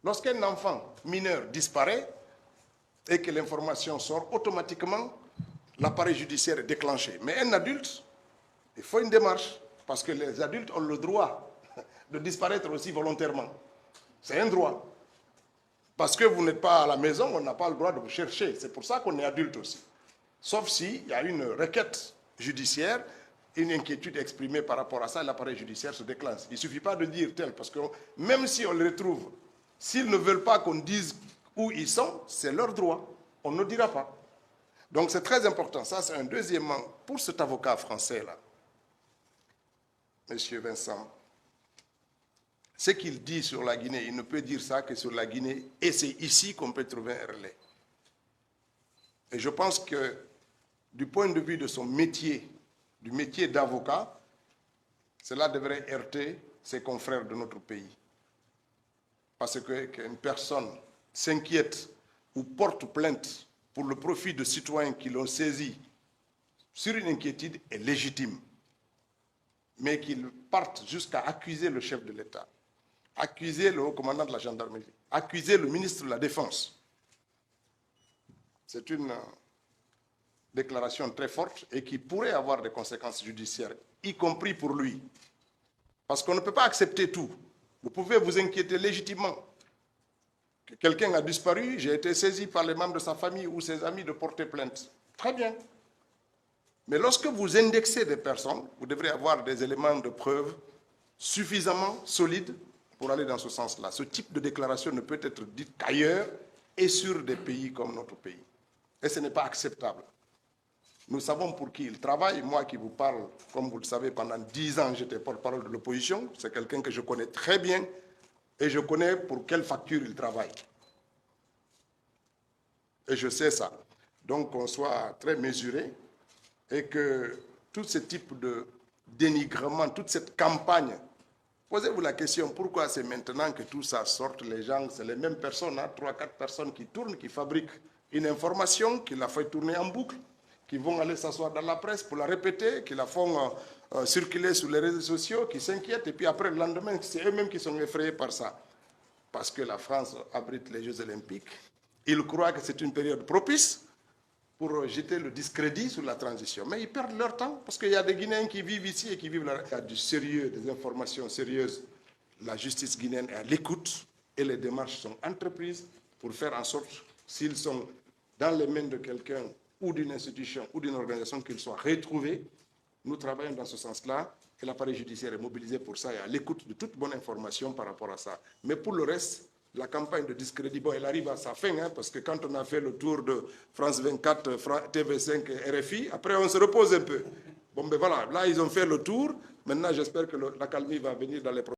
Lorsqu'un enfant mineur disparaît et que l'information sort, automatiquement, l'appareil judiciaire est déclenché. Mais un adulte, il faut une démarche, parce que les adultes ont le droit de disparaître aussi volontairement. C'est un droit. Parce que vous n'êtes pas à la maison, on n'a pas le droit de vous chercher. C'est pour ça qu'on est adulte aussi. Sauf s'il y a une requête judiciaire, une inquiétude exprimée par rapport à ça, l'appareil judiciaire se déclenche. Il ne suffit pas de dire tel, parce que même si on les retrouve, s'ils ne veulent pas qu'on dise où ils sont, c'est leur droit. On ne dira pas. Donc c'est très important. Ça, c'est un deuxièmement. Pour cet avocat français-là, M. Vincent, ce qu'il dit sur la Guinée, il ne peut dire ça que sur la Guinée, et c'est ici qu'on peut trouver un relais. Et je pense que, du point de vue de son métier, du métier d'avocat, cela devrait heurter ses confrères de notre pays. Parce qu'une personne s'inquiète ou porte plainte pour le profit de citoyens qui l'ont saisi sur une inquiétude est légitime. Mais qu'ils partent jusqu'à accuser le chef de l'État, accuser le haut commandant de la gendarmerie, accuser le ministre de la Défense. C'est une déclaration très forte et qui pourrait avoir des conséquences judiciaires, y compris pour lui. Parce qu'on ne peut pas accepter tout. Vous pouvez vous inquiéter légitimement que quelqu'un a disparu, j'ai été saisi par les membres de sa famille ou ses amis de porter plainte. Très bien. Mais lorsque vous indexez des personnes, vous devrez avoir des éléments de preuve suffisamment solides pour aller dans ce sens-là. Ce type de déclaration ne peut être dit qu'ailleurs et sur des pays comme notre pays. Et ce n'est pas acceptable. Nous savons pour qui il travaille. Moi qui vous parle, comme vous le savez, pendant 10 ans, j'étais porte-parole de l'opposition. C'est quelqu'un que je connais très bien et je connais pour quelle facture il travaille. Et je sais ça. Donc qu'on soit très mesuré et que tout ce type de dénigrement, toute cette campagne, posez-vous la question, pourquoi c'est maintenant que tout ça sorte, les gens, c'est les mêmes personnes, 3-4 personnes qui tournent, qui fabriquent une information, qui la font tourner en boucle, qui vont aller s'asseoir dans la presse pour la répéter, qui la font circuler sur les réseaux sociaux, qui s'inquiètent, et puis après le lendemain, c'est eux-mêmes qui sont effrayés par ça. Parce que la France abrite les Jeux Olympiques, ils croient que c'est une période propice pour jeter le discrédit sur la transition. Mais ils perdent leur temps, parce qu'il y a des Guinéens qui vivent ici et qui vivent là. Il y a du sérieux, des informations sérieuses. La justice guinéenne est à l'écoute et les démarches sont entreprises pour faire en sorte, s'ils sont dans les mains de quelqu'un ou d'une institution ou d'une organisation, qu'ils soient retrouvés. Nous travaillons dans ce sens-là et l'appareil judiciaire est mobilisé pour ça et à l'écoute de toute bonne information par rapport à ça. Mais pour le reste, la campagne de discrédit, bon, elle arrive à sa fin, hein, parce que quand on a fait le tour de France 24, TV5 et RFI, après on se repose un peu. Bon, ben voilà, là ils ont fait le tour. Maintenant, j'espère que la calmie va venir dans les prochains.